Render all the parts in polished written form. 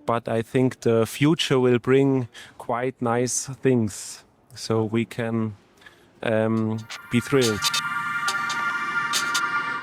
but I think the future will bring quite nice things, so we can be thrilled.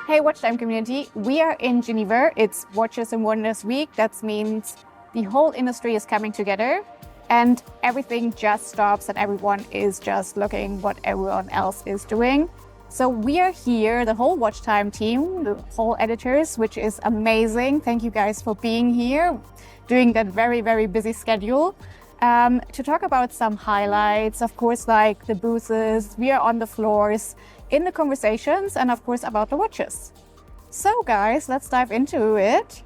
Hey WatchTime community, we are in Geneva. It's Watches and Wonders Week. That means the whole industry is coming together and everything just stops and everyone is just looking what everyone else is doing. So we are here, the whole WatchTime team, the whole editors, which is amazing. Thank you guys for being here, doing that very, very busy schedule. To talk about some highlights, of course, like the booths, we are on the floors, in the conversations, and of course about the watches. So guys, let's dive into it.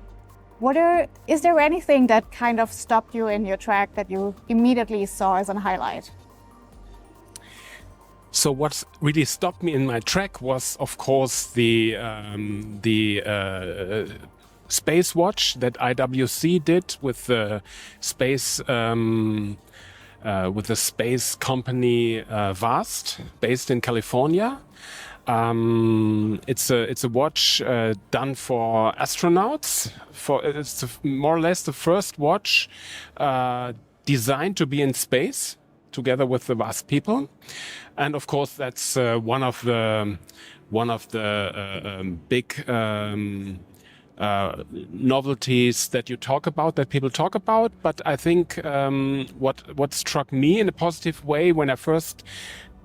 Is there anything that kind of stopped you in your track that you immediately saw as a highlight? So what really stopped me in my track was, of course, the space watch that IWC did with the space company VAST, based in California. It's a watch done for astronauts. It's more or less the first watch designed to be in space together with the VAST people, and of course that's one of the big novelties that people talk about. But I think what struck me in a positive way when I first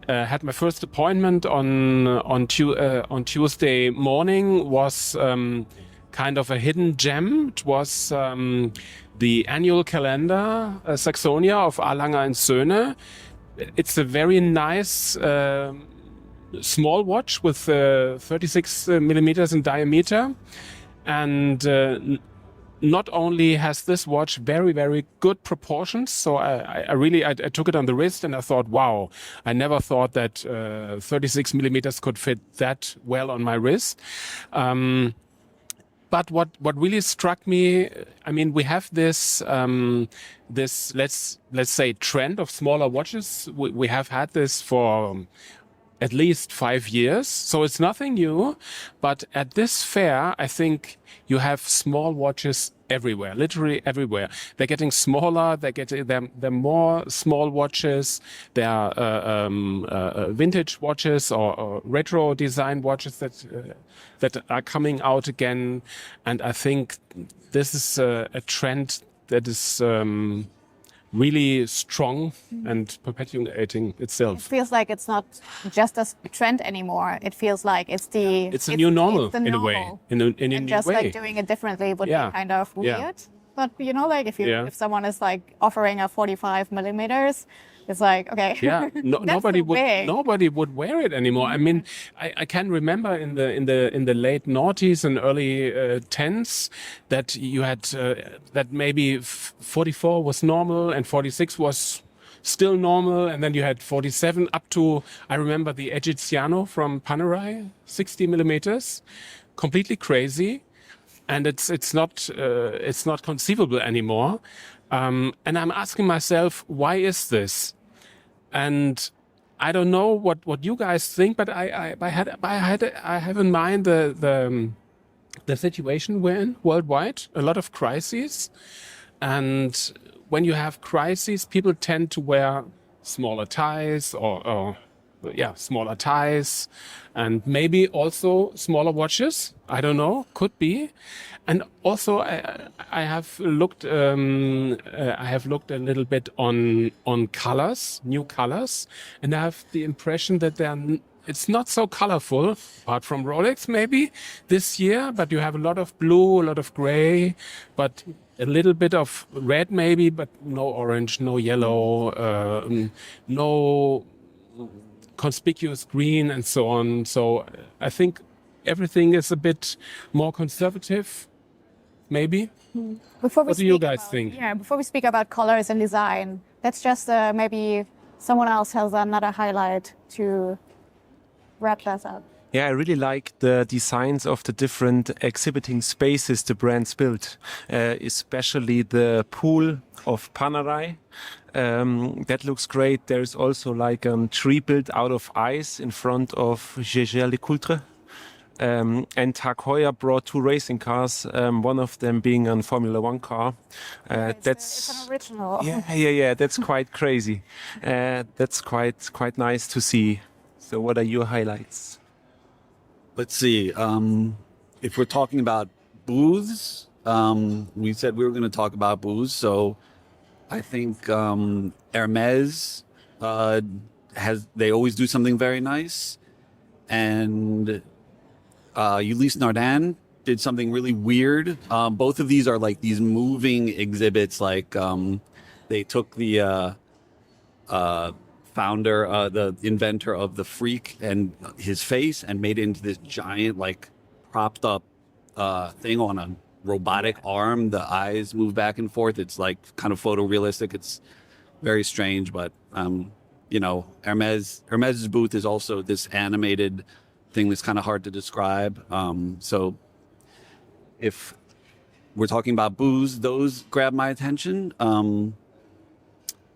had my first appointment on Tuesday morning was kind of a hidden gem. It was the annual calendar Saxonia of Allanger and Söhne. It's a very nice small watch with 36 millimeters in diameter. And not only has this watch very, very good proportions, so I took it on the wrist and I thought, wow, I never thought that 36 millimeters could fit that well on my wrist. But what really struck me, I mean, we have this let's say trend of smaller watches. We have had this for at least 5 years, so it's nothing new. But at this fair, I think you have small watches everywhere, literally everywhere. They're getting smaller. They're more small watches. They are vintage watches or retro design watches that are coming out again. And I think this is a trend that is really strong and perpetuating itself. It feels like it's not just a trend anymore. It feels like it's a new normal in a way. In a new just way. Like doing it differently would be kind of weird. But you know, like if someone is like offering a 45 millimeters, it's like, okay. Yeah, nobody would wear it anymore. I mean, I can remember in the late noughties and early tens that you had that maybe 44 was normal and 46 was still normal, and then you had 47 up to, I remember the Egiziano from Panerai, 60 millimeters, completely crazy, and it's not conceivable anymore. And I'm asking myself, why is this? And I don't know what you guys think, but I have in mind the situation we're in worldwide. A lot of crises, and when you have crises, people tend to wear smaller ties or smaller ties, and maybe also smaller watches. I don't know, could be. And also, I have looked a little bit on colors, new colors, and I have the impression that it's not so colorful, apart from Rolex maybe this year. But you have a lot of blue, a lot of gray, but a little bit of red maybe, but no orange, no yellow, no conspicuous green, and so on. So I think everything is a bit more conservative. Maybe. What do you guys think? Yeah, before we speak about colors and design, let's just maybe someone else has another highlight to wrap that up. Yeah, I really like the designs of the different exhibiting spaces the brands built, especially the pool of Panerai. That looks great. There's also like a tree built out of ice in front of Gégère-les-Coultres. And Tag Heuer brought 2 racing cars, one of them being a Formula One car. It's an original. Yeah. That's quite crazy. That's quite nice to see. So, what are your highlights? Let's see. If we're talking about booths, we said we were going to talk about booths. So I think Hermes they always do something very nice, and Ulysse Nardin did something really weird. Both of these are like these moving exhibits. Like they took the founder, the inventor of the Freak, and his face, and made it into this giant, like propped up thing on a robotic arm. The eyes move back and forth. It's like kind of photorealistic. It's very strange, but Hermes's booth is also this animated thing that's kind of hard to describe. So if we're talking about booths, those grab my attention.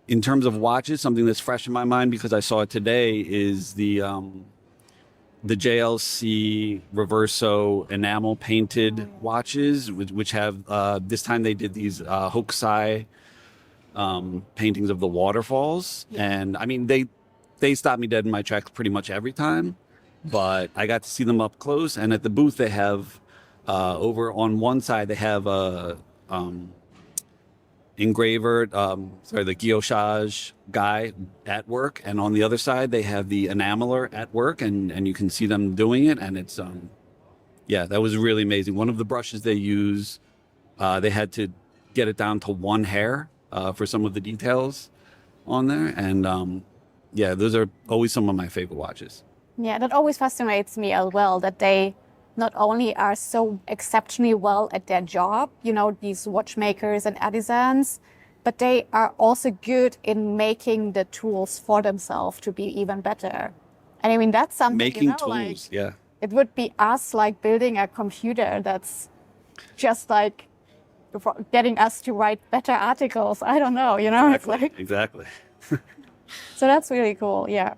In terms of watches, something that's fresh in my mind because I saw it today is the JLC Reverso enamel painted watches, which have this time they did these Hokusai paintings of the waterfalls, and I mean they stop me dead in my tracks pretty much every time. But I got to see them up close, and at the booth they have over on one side they have a engraver, the guillochage guy at work, and on the other side they have the enameler at work, and you can see them doing it, and it's that was really amazing. One of the brushes they use, they had to get it down to one hair for some of the details on there, and those are always some of my favorite watches. Yeah, that always fascinates me as well, that they not only are so exceptionally well at their job, these watchmakers and artisans, but they are also good in making the tools for themselves to be even better. And I mean, that's something, making tools, yeah. It would be us like building a computer that's just like getting us to write better articles. I don't know, Exactly. So that's really cool, yeah.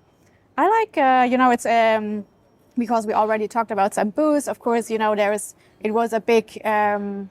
I like, it's because we already talked about some booths. Of course, it was a big, a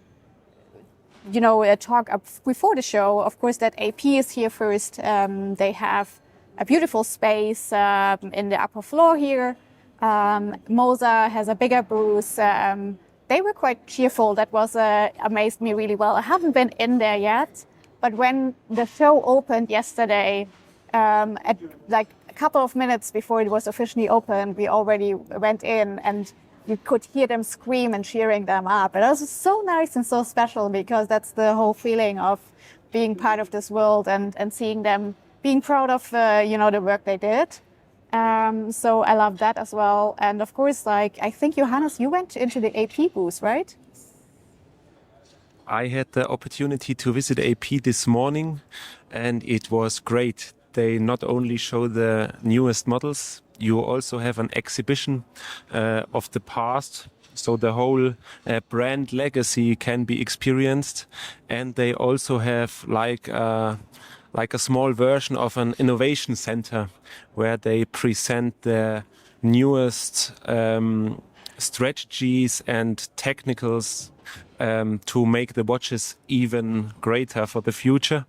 talk before the show. Of course, that AP is here first. They have a beautiful space in the upper floor here. Moza has a bigger booth. They were quite cheerful. That was amazed me really well. I haven't been in there yet, but when the show opened yesterday, at like a couple of minutes before it was officially opened, we already went in and you could hear them scream and cheering them up. And it was so nice and so special because that's the whole feeling of being part of this world and seeing them being proud of, the work they did. So I love that as well. And of course, I think Johannes, you went into the AP booth, right? I had the opportunity to visit AP this morning, and it was great. They not only show the newest models, you also have an exhibition of the past. So the whole brand legacy can be experienced. And they also have like a small version of an innovation center where they present the newest strategies and technicals to make the watches even greater for the future.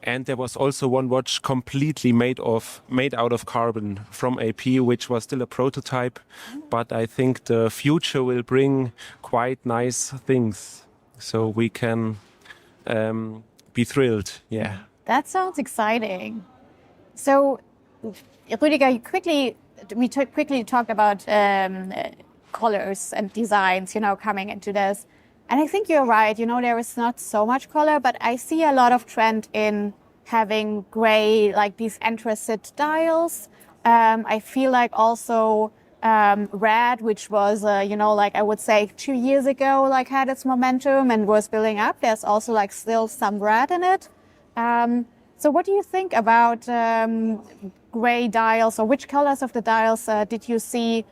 And there was also one watch completely made out of carbon from AP, which was still a prototype. But I think the future will bring quite nice things. So we can be thrilled. Yeah. That sounds exciting. So, Rüdiger, we quickly talked about colors and designs, coming into this. And I think you're right. There is not so much color, but I see a lot of trend in having gray, like these anthracite dials. I feel like also red, which was, I would say 2 years ago, had its momentum and was building up. There's also still some red in it. So what do you think about gray dials, or which colors of the dials did you see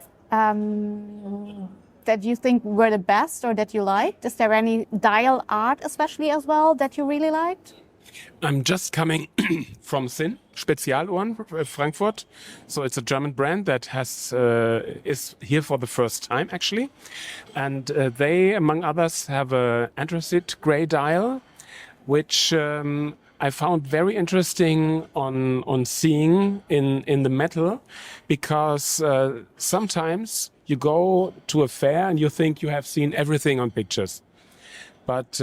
that you think were the best or that you liked? Is there any dial art especially as well that you really liked? I'm just coming from Sinn, Spezialuhren, Frankfurt. So it's a German brand that is here for the first time, actually. And they, among others, have a anthracite gray dial, which I found very interesting on seeing in the metal, because sometimes you go to a fair and you think you have seen everything on pictures. But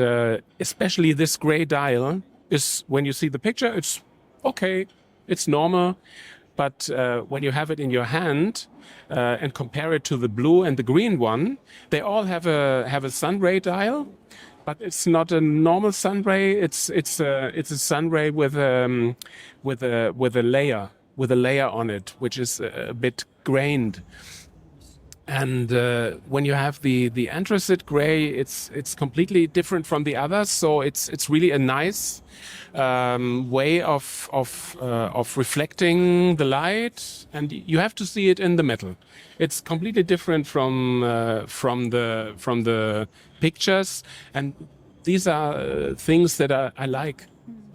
especially this gray dial is, when you see the picture, it's okay, it's normal. But when you have it in your hand and compare it to the blue and the green one, they all have a sunray dial, but it's not a normal sunray. It's a sunray with a layer on it, which is a bit grained. And when you have the anthracite gray, it's completely different from the others. So it's really a nice way of reflecting the light, and you have to see it in the metal. It's completely different from the pictures, and these are things that I like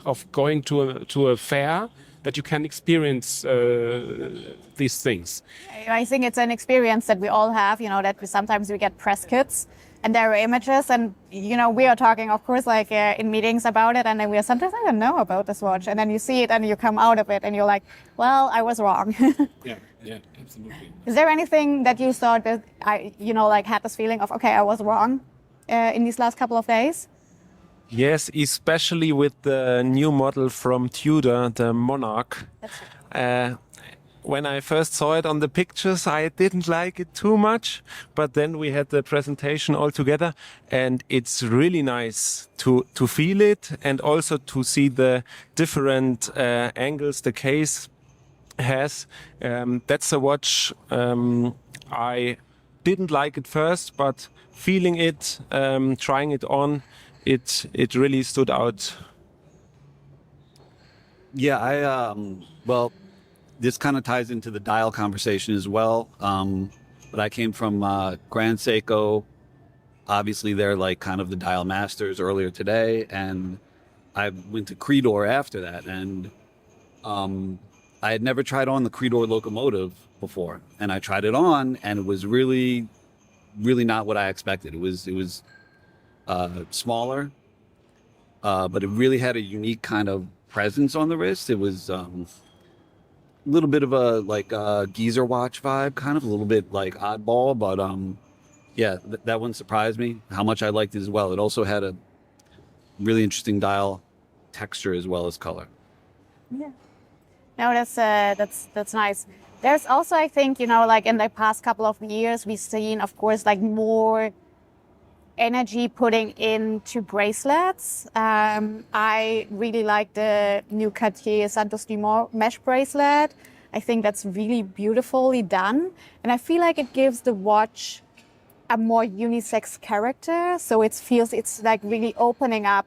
of going to a fair, that you can experience these things. I think it's an experience that we all have, that sometimes we get press kits and there are images, and, we are talking, of course, like in meetings about it, and then we are sometimes, I don't know about this watch. And then you see it and you come out of it and you're like, well, I was wrong. Yeah, absolutely. Is there anything that you thought that had this feeling of, okay, I was wrong in these last couple of days? Yes, especially with the new model from Tudor, the Monarch. When I first saw it on the pictures, I didn't like it too much, but then we had the presentation all together, and it's really nice to feel it, and also to see the different angles the case has. That's a watch I didn't like at first, but feeling it, trying it on, it really stood out. Yeah, well, this kind of ties into the dial conversation as well. But I came from Grand Seiko. Obviously, they're like kind of the dial masters earlier today. And I went to Creedor after that. And I had never tried on the Creedor locomotive before. And I tried it on, and it was really, really not what I expected. It was smaller, but it really had a unique kind of presence on the wrist. It was a little bit of a geezer watch vibe, kind of a little bit like oddball, but yeah, that one surprised me how much I liked it as well. It also had a really interesting dial texture as well as color. Yeah. No, that's nice. There's also, I think, like in the past couple of years, we've seen, of course, like more energy putting into bracelets. I really like the new Cartier Santos Dumont mesh bracelet. I think that's really beautifully done. And I feel like it gives the watch a more unisex character. So it's like really opening up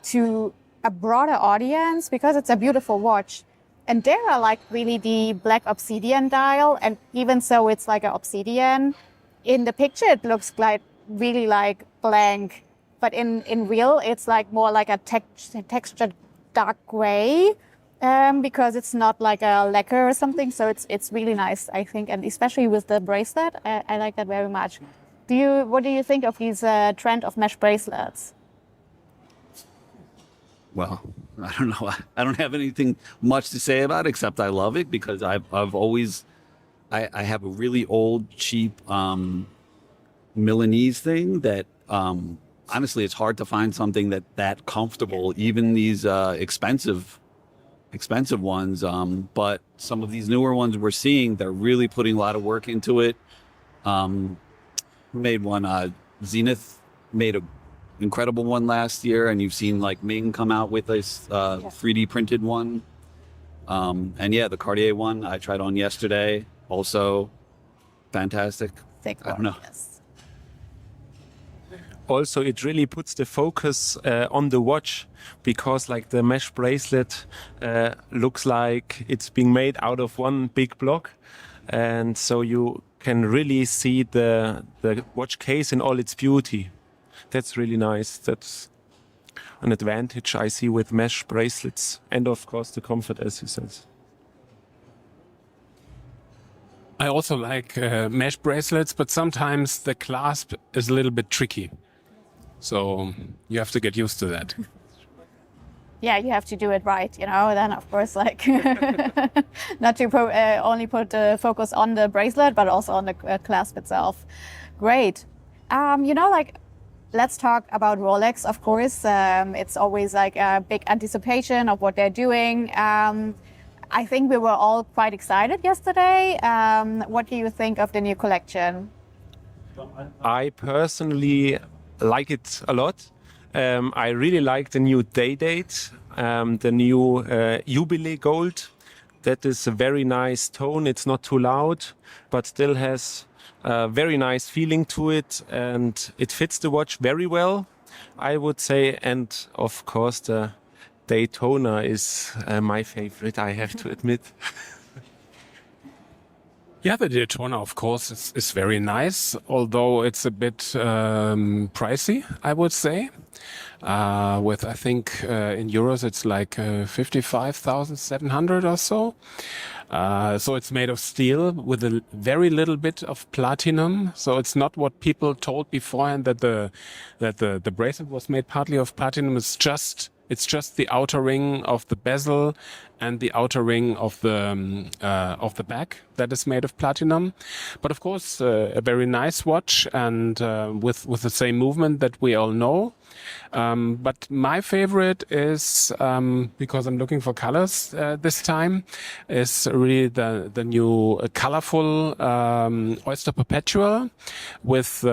to a broader audience, because it's a beautiful watch. And there are like really the black obsidian dial. And even so, it's like an obsidian. In the picture, it looks like really like blank, but in real it's like more like a textured dark gray, because it's not like a lacquer or something. So it's really nice, I think, and especially with the bracelet, I like that very much. What do you think of this trend of mesh bracelets? Well, I don't know. I don't have anything much to say about it, except I love it because I've always I have a really old cheap Milanese thing that honestly, it's hard to find something that comfortable, even these expensive ones. But some of these newer ones we're seeing, they're really putting a lot of work into it. Made one, Zenith made an incredible one last year, and you've seen like Ming come out with this 3D printed one. And yeah, the Cartier one I tried on yesterday, also fantastic. Thick I don't know. Yes. Also, it really puts the focus on the watch, because like the mesh bracelet looks like it's being made out of one big block, and so you can really see the watch case in all its beauty. That's really nice. an advantage I see with mesh bracelets, and of course the comfort, as you said. I also like mesh bracelets, but sometimes the clasp is a little bit tricky. So you have to get used to that. Yeah, you have to do it right, then of course, like not to only put the focus on the bracelet, but also on the clasp itself. Great. Let's talk about Rolex, of course. It's always like a big anticipation of what they're doing. I think we were all quite excited yesterday. What do you think of the new collection? I personally like it a lot. I really like the new day date, the new Jubilee gold. That is a very nice tone. It's not too loud, but still has a very nice feeling to it, and it fits the watch very well, I would say. And of course, the Daytona is my favorite, I have to admit. Yeah, the Daytona, of course, is very nice, although it's a bit pricey, I would say. I think in euros it's like 55,700 or so. So it's made of steel with a very little bit of platinum. So it's not what people told beforehand that the bracelet was made partly of platinum. It's just the outer ring of the bezel and the outer ring of the back that is made of platinum. But of course, a very nice watch, and with the same movement that we all know. But my favorite is, because I'm looking for colors this time, is really the new colorful Oyster Perpetual with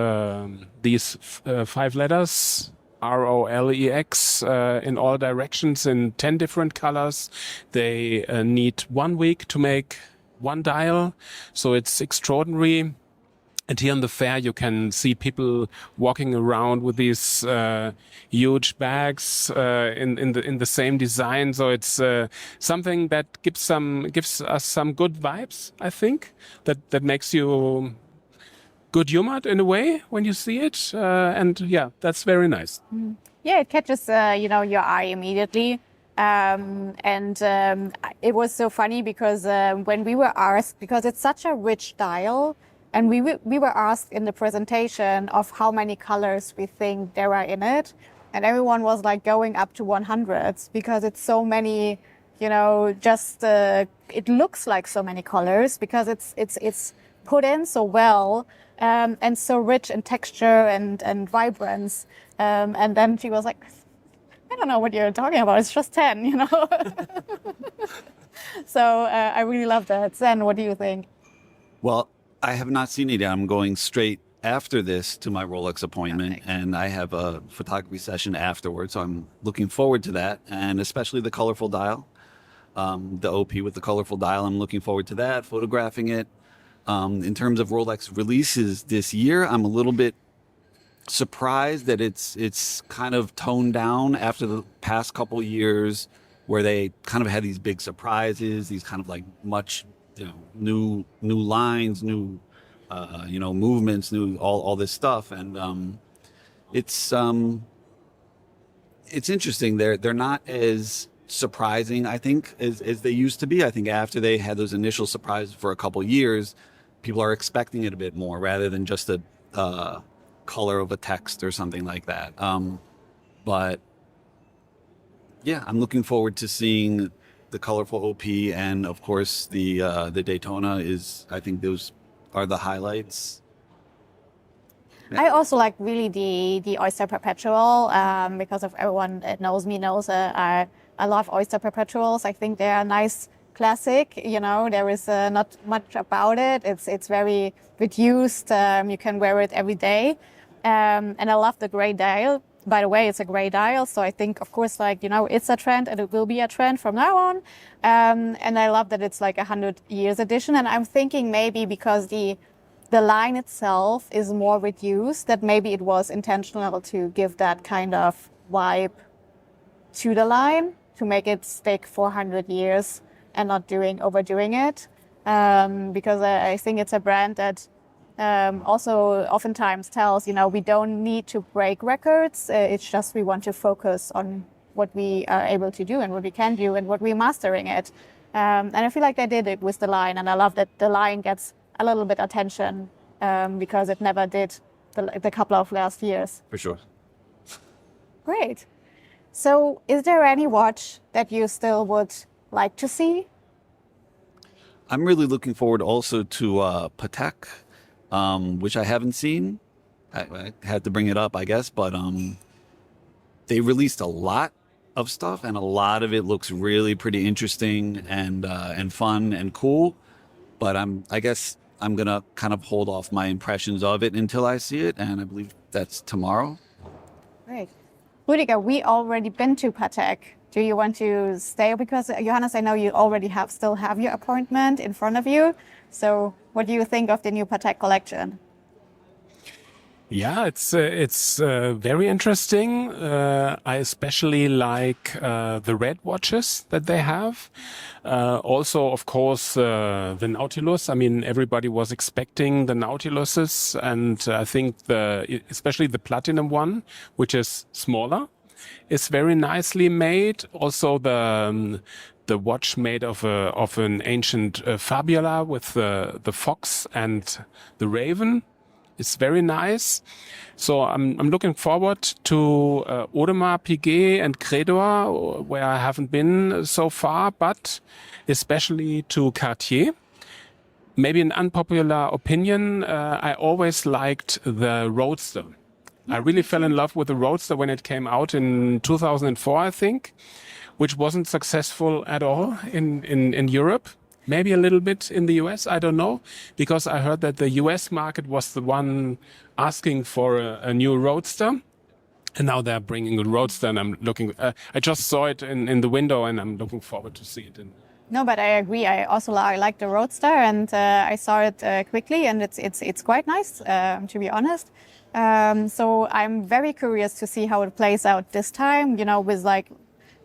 these 5 letters. ROLEX in all directions in 10 different colors. They need 1 week to make 1 dial, so it's extraordinary. And here in the fair, you can see people walking around with these huge bags in the same design. So it's something that gives us some good vibes, I think, that makes you good humored in a way when you see it, and yeah, that's very nice. Yeah, it catches your eye immediately, it was so funny because when we were asked, because it's such a rich dial, and we were asked in the presentation of how many colors we think there are in it, and everyone was like going up to 100 because it's so many, it looks like so many colors because it's put in so well. And so rich in texture and vibrance. And then she was like, I don't know what you're talking about. It's just 10, So I really love that. Zen, what do you think? Well, I have not seen it yet. I'm going straight after this to my Rolex appointment, okay. And I have a photography session afterwards. So I'm looking forward to that, and especially the colorful dial, the OP with the colorful dial. I'm looking forward to that, photographing it. In terms of Rolex releases this year, I'm a little bit surprised that it's kind of toned down after the past couple of years where they kind of had these big surprises, these kind of like much, new lines, new, movements, new all this stuff. And it's interesting. They're not as surprising, I think, as they used to be. I think after they had those initial surprises for a couple of years, people are expecting it a bit more rather than just a color of a text or something like that. But yeah, I'm looking forward to seeing the colorful OP, and of course the Daytona is. I think those are the highlights. I also like really the Oyster Perpetual because of everyone that knows me knows I love Oyster Perpetuals. I think they are nice. Classic, there is not much about it. It's very reduced. You can wear it every day. And I love the gray dial. By the way, it's a gray dial. So I think, of course, it's a trend and it will be a trend from now on. And I love that it's like 100 years edition. And I'm thinking maybe because the line itself is more reduced, that maybe it was intentional to give that kind of vibe to the line to make it stick 400 years. And not overdoing it, because I think it's a brand that also oftentimes tells, we don't need to break records. It's just we want to focus on what we are able to do and what we can do and what we're mastering it. And I feel like they did it with the line, and I love that the line gets a little bit attention because it never did the couple of last years. For sure. Great. So is there any watch that you still would like to see? I'm really looking forward also to Patek, which I haven't seen. I had to bring it up, I guess, but they released a lot of stuff, and a lot of it looks really pretty interesting and fun and cool. But I guess I'm gonna kind of hold off my impressions of it until I see it, and I believe that's tomorrow. Great. Rüdiger, we already been to Patek. Do you want to stay? Because Johannes, I know you already still have your appointment in front of you. So what do you think of the new Patek collection? Yeah, it's very interesting. I especially like the red watches that they have. Also, of course, the Nautilus. I mean, everybody was expecting the Nautiluses, and I think especially the platinum one, which is smaller, is very nicely made. Also, the watch made of an ancient fabula with the fox and the raven. It's very nice. So I'm looking forward to Audemars Piguet and Credor, where I haven't been so far, but especially to Cartier. Maybe an unpopular opinion, I always liked the Roadster. I really fell in love with the Roadster when it came out in 2004, I think, which wasn't successful at all in Europe. Maybe a little bit in the US, I don't know, because I heard that the US market was the one asking for a new Roadster. And now they're bringing a Roadster, and I'm looking, I just saw it in the window, and I'm looking forward to see it. No, but I agree. I like the Roadster, and I saw it quickly, and it's quite nice, to be honest. So I'm very curious to see how it plays out this time, with like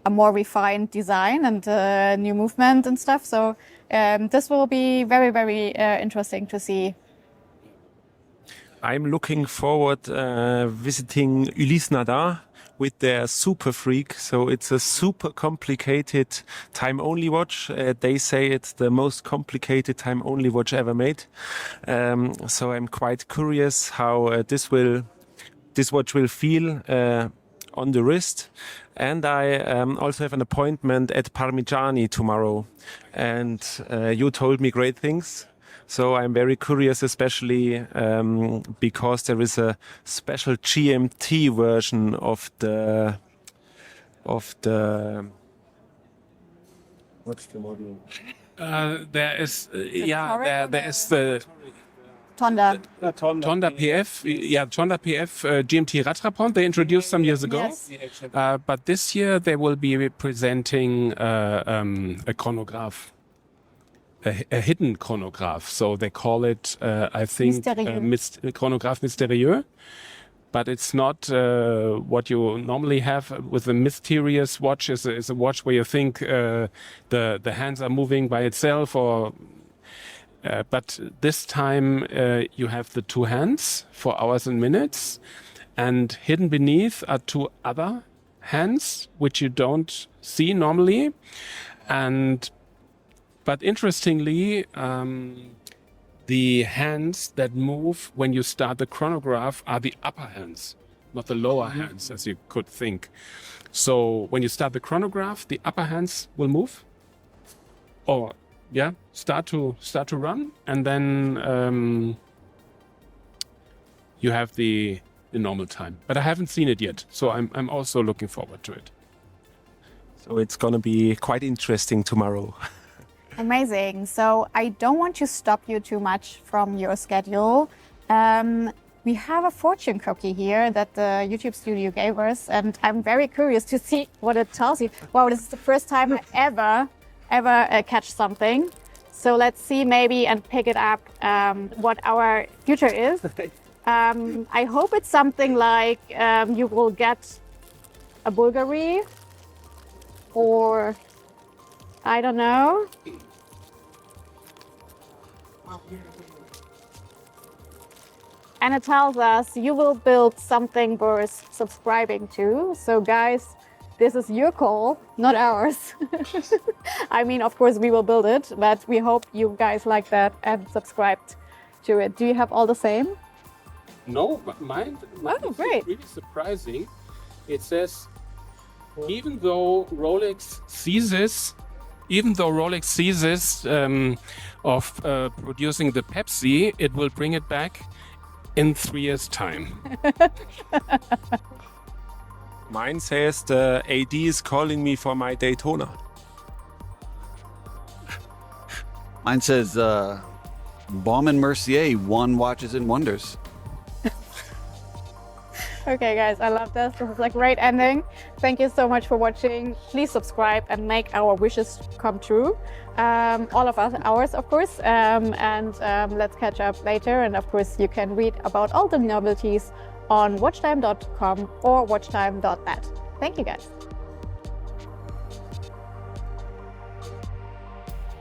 a more refined design and new movement and stuff. So this will be very, very interesting to see. I'm looking forward visiting Ulysse Nardin with their Super Freak. So it's a super complicated time-only watch. They say it's the most complicated time-only watch ever made. So I'm quite curious how this watch will feel on the wrist. And I also have an appointment at Parmigiani tomorrow. And you told me great things. So I'm very curious, especially because there is a special GMT version of the what's the model? There is the Tonda. Tonda PF, Tonda PF GMT Rattrapant. They introduced some years ago, Yes. but this year they will be presenting a chronograph, a hidden chronograph. So they call it, I think, chronograph mystérieux. But it's not what you normally have with a mysterious watch. Is a watch where you think the hands are moving by itself, or. But this time you have the two hands for hours and minutes, and hidden beneath are two other hands which you don't see normally. But interestingly, the hands that move when you start the chronograph are the upper hands, not the lower hands, as you could think. So when you start the chronograph, the upper hands will move, or start to run, and then you have the normal time. But I haven't seen it yet, so I'm also looking forward to it. So it's gonna be quite interesting tomorrow. Amazing. So I don't want to stop you too much from your schedule. We have a fortune cookie here that the YouTube studio gave us, and I'm very curious to see what it tells you. Wow, this is the first time I ever catch something. So let's see maybe and pick it up what our future is. I hope it's something like you will get a Bulgari, or I don't know. and it tells us you will build something worth subscribing to. So guys, this is your call, not ours. I mean, of course we will build it, but we hope you guys like that and subscribed to it. Do you have all the same? No, but mine Oh, great. is really surprising. It says, even though Rolex ceases of producing the Pepsi, it will bring it back in 3 years' time. Mine says the AD is calling me for my Daytona. Mine says Baume & Mercier won Watches and Wonders. Okay guys, I love this. This is a great ending. Thank you so much for watching. Please subscribe and make our wishes come true. All of us, ours of course. Let's catch up later. And of course you can read about all the novelties on watchtime.com or watchtime.net. Thank you guys.